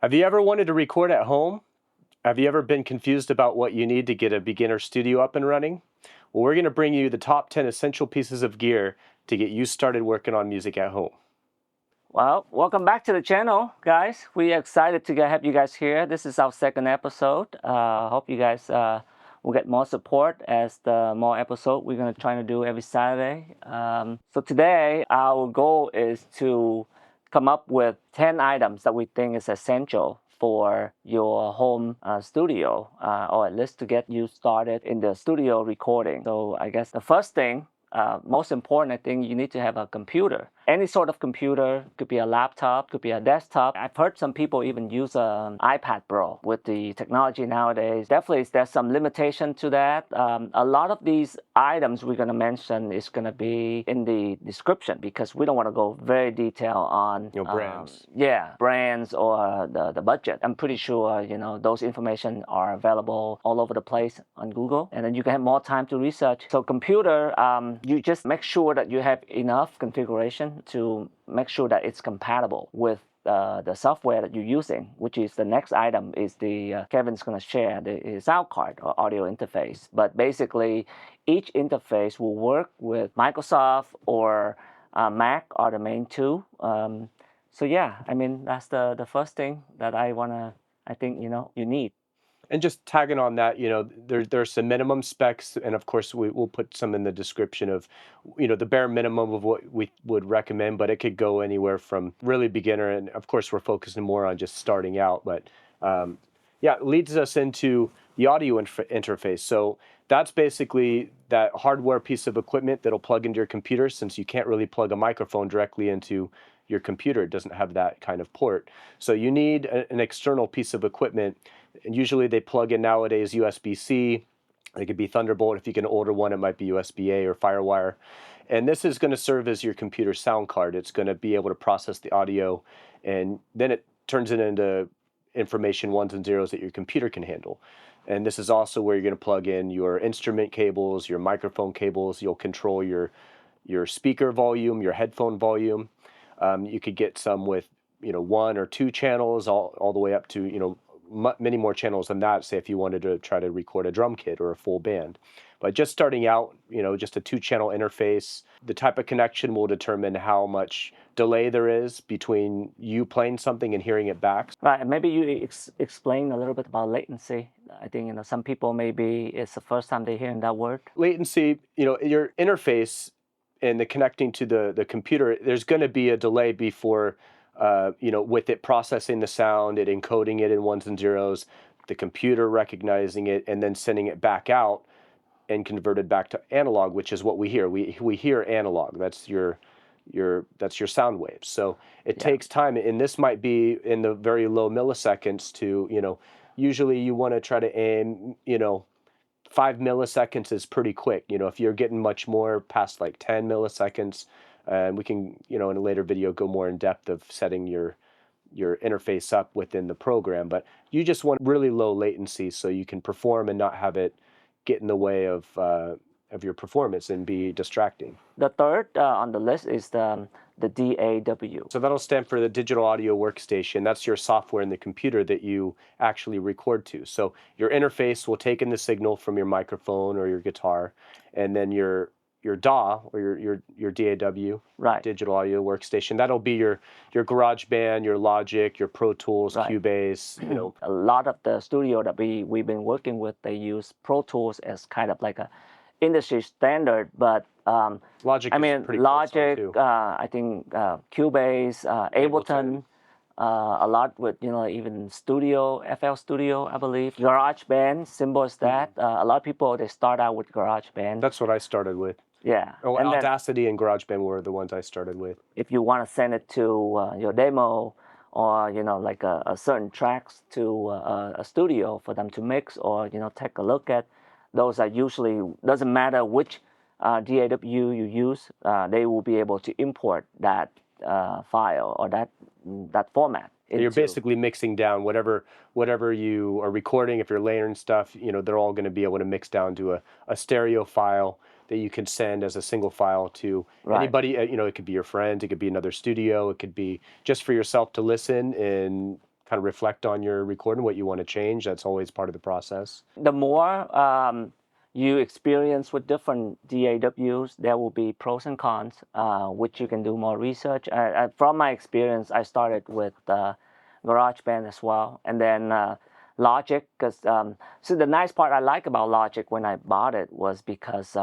Have you ever wanted to record at home? Have you ever been confused about what you need to get a beginner studio up and running? Well, we're going to bring you the top 10 essential pieces of gear to get you started working on music at home. Well, welcome back to the channel, guys. We're excited to have you guys here. This is our second episode. Hope you guys will get more support as the more episode we're going to try to do every Saturday. So today, our goal is to come up with 10 items that we think is essential for your home studio, or at least to get you started in the studio recording. So I guess the first thing, most important, I think you need to have a computer. Any sort of computer, could be a laptop, could be a desktop. I've heard some people even use an iPad Pro with the technology nowadays. Definitely, there's some limitation to that. A lot of these items we're going to mention is going to be in the description because we don't want to go very detailed on brands. Brands or the budget. I'm pretty sure those information are available all over the place on Google, and then you can have more time to research. So computer, you just make sure that you have enough configuration to make sure that it's compatible with the software that you're using, which is the next item is the Kevin's going to share the sound card or audio interface. But basically, each interface will work with Microsoft or Mac are the main two. So yeah, I mean that's the first thing that I think you need. And just tagging on that, there's some minimum specs, and of course we'll put some in the description of, the bare minimum of what we would recommend, but it could go anywhere from really beginner, and of course we're focusing more on just starting out. But it leads us into the audio interface. So that's basically that hardware piece of equipment that'll plug into your computer, since you can't really plug a microphone directly into your computer. It doesn't have that kind of port. So you need an external piece of equipment. And usually they plug in nowadays USB-C. It could be Thunderbolt. If you can order one, it might be USB-A or FireWire. And this is going to serve as your computer sound card. It's going to be able to process the audio, and then it turns it into information, ones and zeros, that your computer can handle. And this is also where you're going to plug in your instrument cables, your microphone cables. You'll control your speaker volume, your headphone volume. You could get some with one or two channels, all the way up to many more channels than that, say if you wanted to try to record a drum kit or a full band. But just starting out, just a 2-channel interface. The type of connection will determine how much delay there is between you playing something and hearing it back. Right, and maybe you explain a little bit about latency. I think some people, maybe it's the first time they're hearing that word. Latency, your interface and the connecting to the computer, there's going to be a delay before with it processing the sound, it encoding it in ones and zeros, the computer recognizing it, and then sending it back out and converted back to analog, which is what we hear. We hear analog. That's your sound waves. So it takes time, and this might be in the very low milliseconds to, usually you want to try to aim, 5 milliseconds is pretty quick. If you're getting much more past like 10 milliseconds, and we can, in a later video, go more in depth of setting your interface up within the program. But you just want really low latency so you can perform and not have it get in the way of your performance and be distracting. The third on the list is the DAW. So that'll stand for the Digital Audio Workstation. That's your software in the computer that you actually record to. So your interface will take in the signal from your microphone or your guitar, and then your DAW or your DAW, right, Digital Audio Workstation. That'll be your GarageBand, your Logic, your Pro Tools, right, Cubase. A lot of the studio that we've been working with, they use Pro Tools as kind of like a industry standard, but Logic. Logic. I think Cubase, Ableton. A lot with even Studio, FL Studio, I believe. GarageBand, simple as that. A lot of people, they start out with GarageBand. That's what I started with. Yeah. Oh, and Audacity and GarageBand were the ones I started with. If you want to send it to your demo, or like a certain tracks to a studio for them to mix, or take a look at, those are usually, doesn't matter which DAW you use, they will be able to import that file or that format. You're basically mixing down whatever you are recording. If you're layering stuff, they're all going to be able to mix down to a stereo file that you can send as a single file to anybody. It could be your friends, it could be another studio, it could be just for yourself to listen and kind of reflect on your recording, what you want to change. That's always part of the process. The more you experience with different DAWs, there will be pros and cons, which you can do more research. From my experience, I started with GarageBand as well, and then Logic. Because so the nice part I like about Logic when I bought it was because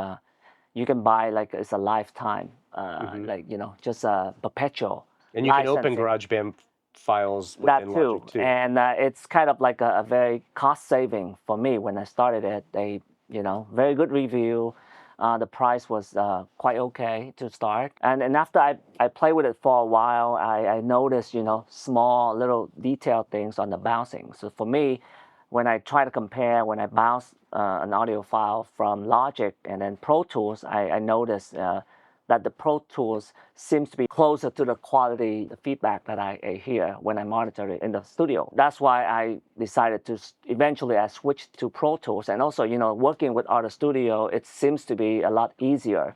you can buy like it's a lifetime, like just a perpetual. And you can open licensing. GarageBand files That within too, Logic too. and it's kind of like a very cost saving for me when I started it. They, very good review. The price was quite okay to start, and after I played with it for a while, I noticed small little detailed things on the bouncing. So for me, when I try to compare, when I bounce an audio file from Logic and then Pro Tools, I noticed that the Pro Tools seems to be closer to the quality, the feedback that I hear when I monitor it in the studio. That's why I decided to eventually I switched to Pro Tools. And also, working with Audio Studio, it seems to be a lot easier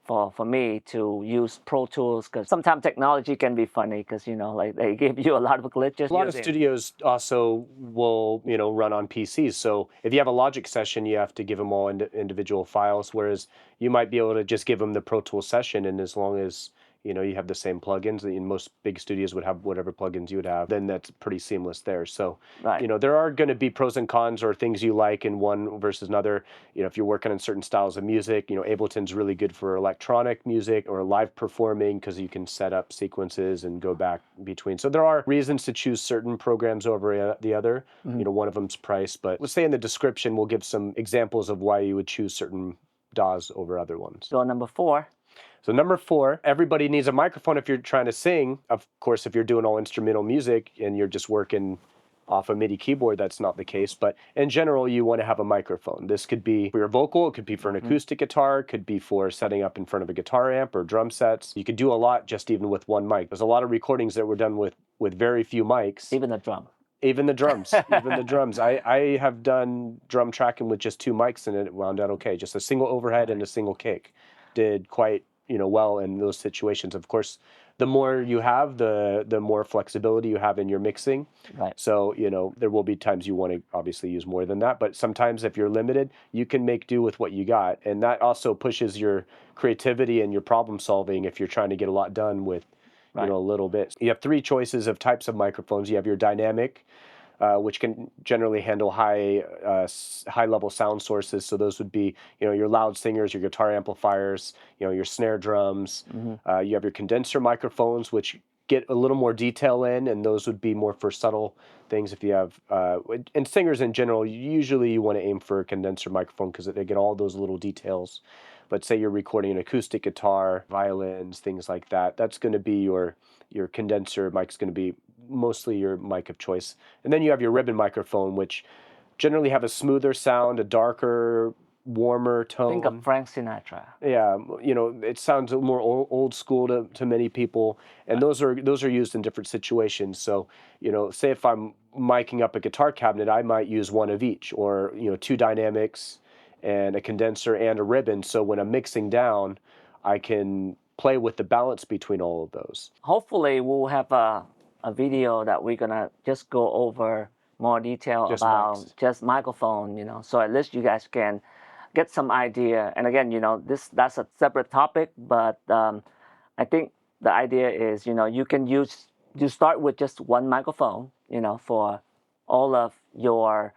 for me to use Pro Tools, because sometimes technology can be funny because like they give you a lot of glitches. A lot of studios also will run on PCs. So if you have a Logic session, you have to give them all individual files, whereas you might be able to just give them the Pro Tools session, and as long as you have the same plugins, and most big studios would have whatever plugins you would have, then that's pretty seamless there. So, right. There are going to be pros and cons or things you like in one versus another. If you're working on certain styles of music, Ableton's really good for electronic music or live performing because you can set up sequences and go back between. So there are reasons to choose certain programs over the other. One of them's price, but let's say in the description, we'll give some examples of why you would choose certain DAWs over other ones. So number 4. So number 4, everybody needs a microphone if you're trying to sing. Of course, if you're doing all instrumental music and you're just working off a MIDI keyboard, that's not the case. But in general, you want to have a microphone. This could be for your vocal, it could be for an acoustic guitar, it could be for setting up in front of a guitar amp or drum sets. You could do a lot just even with one mic. There's a lot of recordings that were done with very few mics. Even the drum. Even the drums. Even the drums. I have done drum tracking with just 2 mics and it wound out okay. Just a single overhead and a single kick. Did quite well in those situations. Of course, the more you have, the more flexibility you have in your mixing. Right. So, there will be times you want to obviously use more than that, but sometimes if you're limited, you can make do with what you got. And that also pushes your creativity and your problem solving if you're trying to get a lot done with, a little bit. You have 3 choices of types of microphones. You have your dynamic, which can generally handle high level sound sources. So those would be, your loud singers, your guitar amplifiers, your snare drums. You have your condenser microphones, which get a little more detail in, and those would be more for subtle things. If you have, and singers in general, usually you want to aim for a condenser microphone because they get all those little details. But say you're recording an acoustic guitar, violins, things like that, that's going to be your condenser mic's going to be mostly your mic of choice. And then you have your ribbon microphone, which generally have a smoother sound, a darker, warmer tone. Think of Frank Sinatra. Yeah, it sounds more old school to many people, and those are used in different situations. So, say if I'm miking up a guitar cabinet, I might use one of each, or 2 dynamics and a condenser and a ribbon. So when I'm mixing down, I can play with the balance between all of those. Hopefully, we'll have a video that we're gonna just go over more detail about just microphone. So at least you guys can get some idea. And again, that's a separate topic, but I think the idea is, you start with just one microphone, for all of your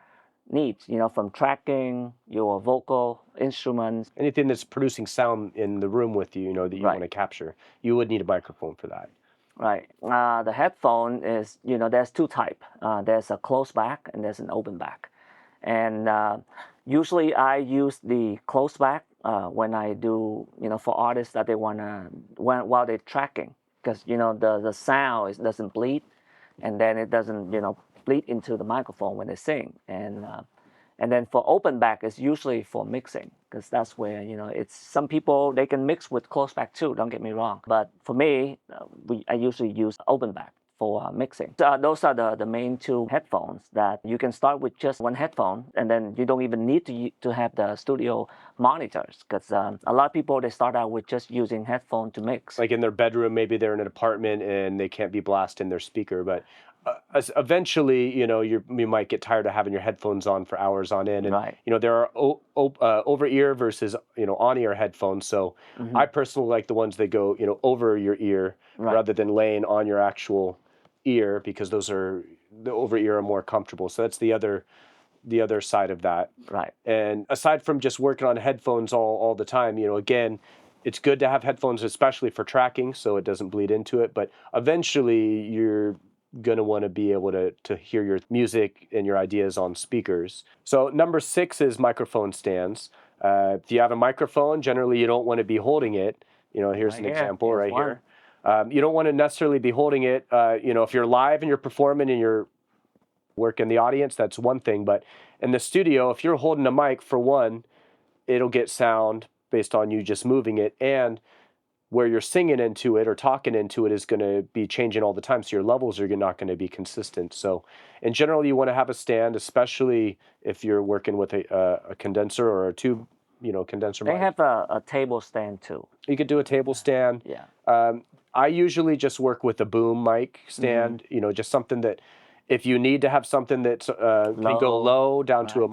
needs, from tracking, your vocal instruments. Anything that's producing sound in the room with you, that you want to capture, you would need a microphone for that. Right. The headphone is, there's 2 types. There's a closed back and there's an open back. And usually I use the closed back when I do, for artists that they while they're tracking, because, the sound doesn't bleed, and then it doesn't, bleed into the microphone when they sing. And then for open back, it's usually for mixing, because that's where, it's some people, they can mix with closed back too, don't get me wrong. But for me, I usually use open back for mixing. So those are the main 2 headphones that you can start with just one headphone, and then you don't even need to have the studio monitors, because a lot of people, they start out with just using headphone to mix. Like in their bedroom, maybe they're in an apartment and they can't be blasting their speaker, but eventually, you might get tired of having your headphones on for hours on end, and Right. there are over ear versus on ear headphones. So I personally like the ones that go over your ear Right. rather than laying on your actual ear, because the over ear are more comfortable. So that's the other side of that. Right. And aside from just working on headphones all the time, again, it's good to have headphones, especially for tracking, so it doesn't bleed into it. But eventually, you're going to want to be able to hear your music and your ideas on speakers. So number 6 is microphone stands. If you have a microphone, generally you don't want to be holding it. Here's an example right here. You don't want to necessarily be holding it. If you're live and you're performing and you're working the audience, that's one thing. But in the studio, if you're holding a mic, for one, it'll get sound based on you just moving it, and where you're singing into it or talking into it is going to be changing all the time, so your levels are not going to be consistent. So in general, you want to have a stand, especially if you're working with a condenser or a tube condenser mic. They have a table stand too. You could do a table stand. Yeah. I usually just work with a boom mic stand, just something that if you need to have something that can go low down to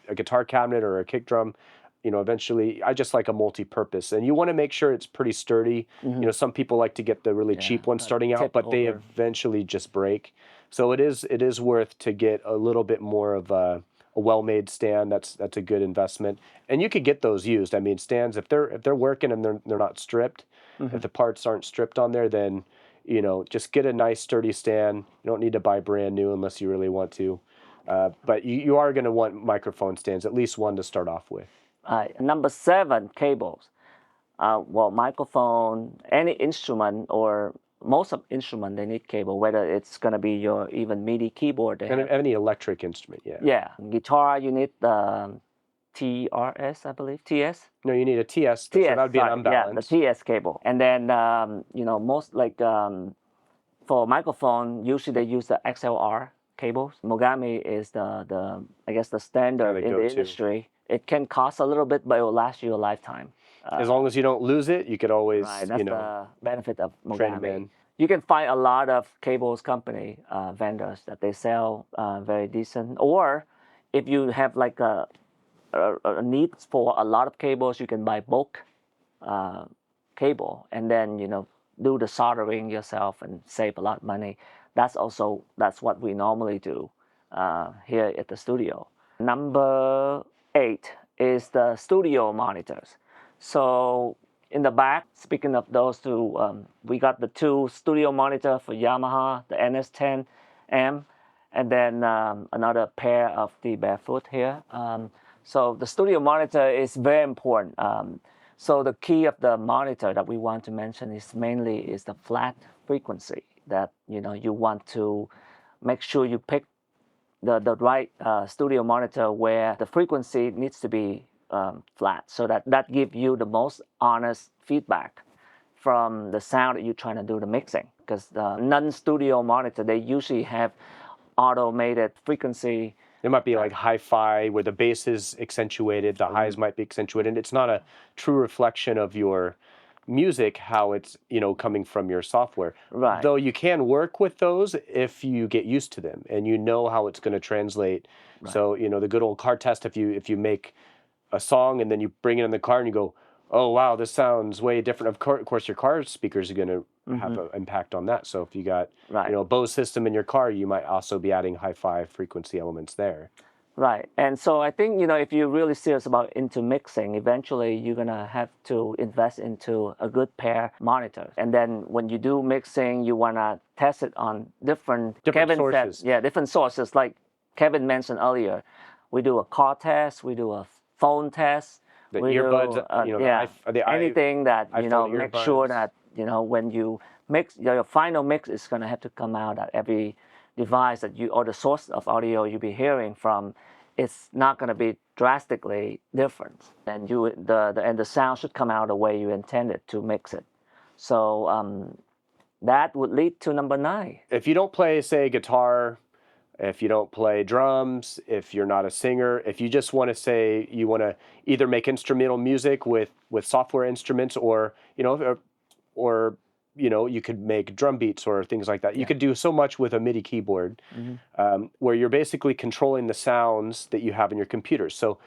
a guitar cabinet or a kick drum, eventually I just like a multi-purpose. And you want to make sure it's pretty sturdy. Some people like to get the really cheap ones starting out, but they eventually just break. So it is worth to get a little bit more of a well-made stand. That's a good investment. And you could get those used. I mean, stands, if they're working and they're not stripped, if the parts aren't stripped on there, then just get a nice sturdy stand. You don't need to buy brand new unless you really want to. But you are going to want microphone stands, at least one to start off with. Number 7, cables. Microphone, any instrument or most of instrument, they need cable, whether it's going to be your even MIDI keyboard. And any electric instrument, yeah. Yeah. Guitar, you need the TRS, I believe. TS? No, you need a TS. So that would be an unbalanced. Yeah, the TS cable. And then, most for microphone, usually they use the XLR cables. Mogami is the I guess the standard in the industry. It can cost a little bit, but it will last you a lifetime. As long as you don't lose it, you could always, that's the benefit of Mogami. in. You can find a lot of cables company vendors that they sell very decent. Or if you have like a need for a lot of cables, you can buy bulk cable and then do the soldering yourself and save a lot of money. That's what we normally do here at the studio. Number 8 is the studio monitors. So in the back, speaking of those two, we got the 2 studio monitor for Yamaha, the NS10M, and then another pair of the Barefoot here. So the studio monitor is very important. So the key of the monitor that we want to mention is mainly the flat frequency that you want to make sure you pick the right studio monitor where the frequency needs to be flat, so that gives you the most honest feedback from the sound that you're trying to do the mixing. Because the non-studio monitor, they usually have automated frequency. It might be like hi-fi where the bass is accentuated, the highs might be accentuated, and it's not a true reflection of your music, how it's coming from your software. Right. Though you can work with those if you get used to them and you know how it's going to translate. Right. So the good old car test, if you make a song and then you bring it in the car and you go, oh wow, this sounds way different. Of course your car speakers are going to have an impact on that. So if you got a Bose system in your car, you might also be adding hi-fi frequency elements there. Right. And so I think if you're really serious about into mixing, eventually you're gonna have to invest into a good pair monitor. And then when you do mixing, you wanna test it on different sources. Different sources. Like Kevin mentioned earlier, we do a car test, we do a phone test, the earbuds, anything that make sure that when you mix, your final mix is gonna have to come out at every device that or the source of audio you'll be hearing from, it's not going to be drastically different, and the sound should come out the way you intended to mix it. So that would lead to number 9. If you don't play, say, guitar, if you don't play drums, if you're not a singer, if you just want to say you want to either make instrumental music with software instruments, or you could make drum beats or things like that. You could do so much with a MIDI keyboard, where you're basically controlling the sounds that you have in your computer. So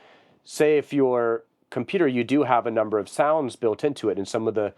say if your computer, you do have a number of sounds built into it, and some of the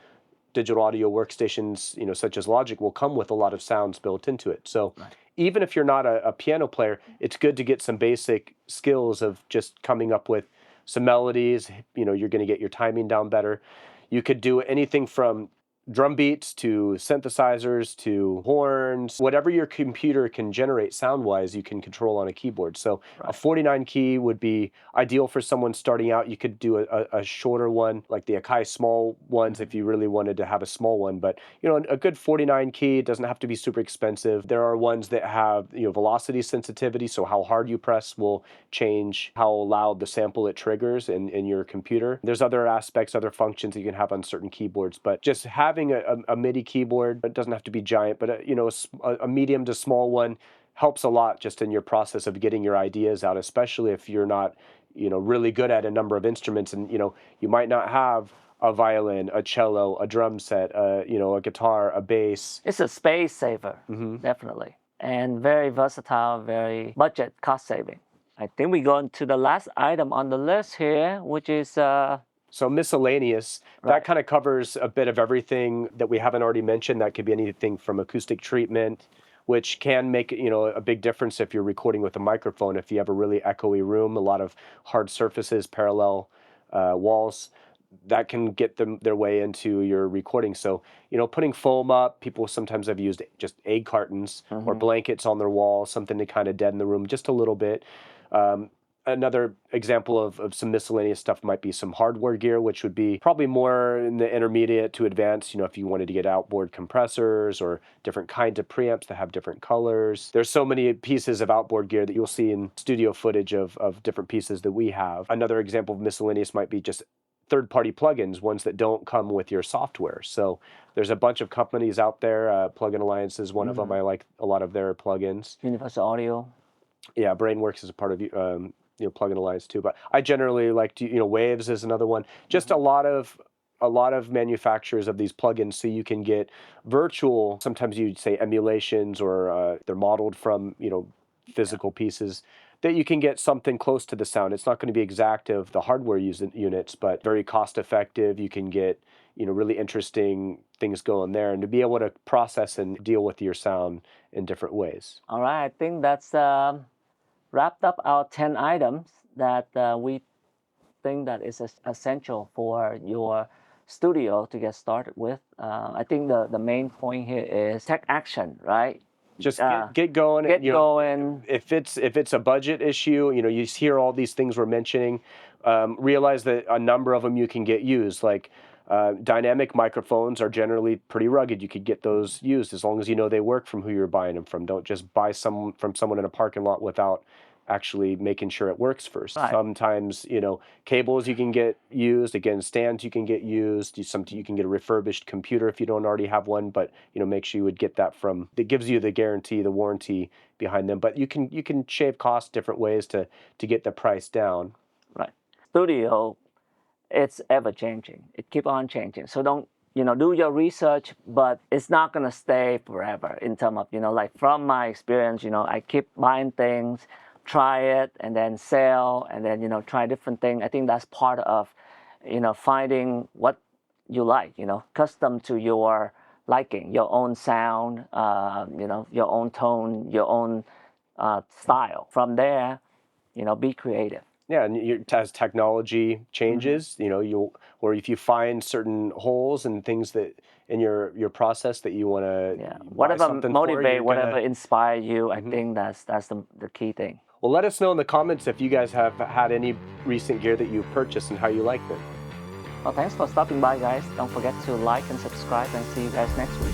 digital audio workstations, such as Logic, will come with a lot of sounds built into it. So even if you're not a piano player, it's good to get some basic skills of just coming up with some melodies. You're going to get your timing down better. You could do anything from drum beats to synthesizers to horns. Whatever your computer can generate sound-wise, you can control on a keyboard. So a 49 key would be ideal for someone starting out. You could do a shorter one, like the MKII small ones, if you really wanted to have a small one. But a good 49 key doesn't have to be super expensive. There are ones that have velocity sensitivity, so how hard you press will change how loud the sample it triggers in your computer. There's other aspects, other functions that you can have on certain keyboards, but just having a MIDI keyboard, it doesn't have to be giant, but a medium to small one helps a lot just in your process of getting your ideas out, especially if you're not really good at a number of instruments, and you might not have a violin, a cello, a drum set, a guitar, a bass. It's a space saver, definitely, and very versatile, very budget cost saving. I think we go into the last item on the list here, which is so miscellaneous, that kind of covers a bit of everything that we haven't already mentioned. That could be anything from acoustic treatment, which can make a big difference if you're recording with a microphone. If you have a really echoey room, a lot of hard surfaces, parallel walls, that can get their way into your recording. So, putting foam up, people sometimes have used just egg cartons or blankets on their wall, something to kind of deaden the room just a little bit. Another example of some miscellaneous stuff might be some hardware gear, which would be probably more in the intermediate to advanced, if you wanted to get outboard compressors or different kinds of preamps that have different colors. There's so many pieces of outboard gear that you'll see in studio footage of different pieces that we have. Another example of miscellaneous might be just third-party plugins, ones that don't come with your software. So there's a bunch of companies out there. Plugin Alliance is one of them. I like a lot of their plugins. Universal Audio. Yeah, Brainworks is a part of Plugin Alliance too. But I generally like to, Waves is another one. Just a lot of manufacturers of these plugins, so you can get virtual, sometimes you'd say emulations, or they're modeled from physical pieces, that you can get something close to the sound. It's not going to be exact of the hardware units, but very cost effective. You can get really interesting things going there, and to be able to process and deal with your sound in different ways. All right, I think that's wrapped up our 10 items that we think that is essential for your studio to get started with. I think the main point here is take action, right? Just get going. Get going. If it's a budget issue, you hear all these things we're mentioning, realize that a number of them you can get used. Like dynamic microphones are generally pretty rugged. You could get those used as long as they work from who you're buying them from. Don't just buy some from someone in a parking lot without actually making sure it works first. Right. Sometimes, cables you can get used. Again, stands you can get used. You can get a refurbished computer if you don't already have one, but make sure you would get that that gives you the guarantee, the warranty behind them. But you can shave costs different ways to get the price down. Right. Studio, it's ever changing. It keep on changing. So don't do your research, but it's not gonna stay forever. In terms of like from my experience, I keep buying things, try it, and then sell, and then try different things. I think that's part of finding what you like, custom to your liking, your own sound, your own tone, your own style. From there, be creative. Yeah, and as technology changes, or if you find certain holes and things that in your process that you want to, whatever motivate, whatever inspire you, I think that's the key thing. Well, let us know in the comments if you guys have had any recent gear that you've purchased and how you liked it. Well, thanks for stopping by, guys. Don't forget to like and subscribe, and see you guys next week.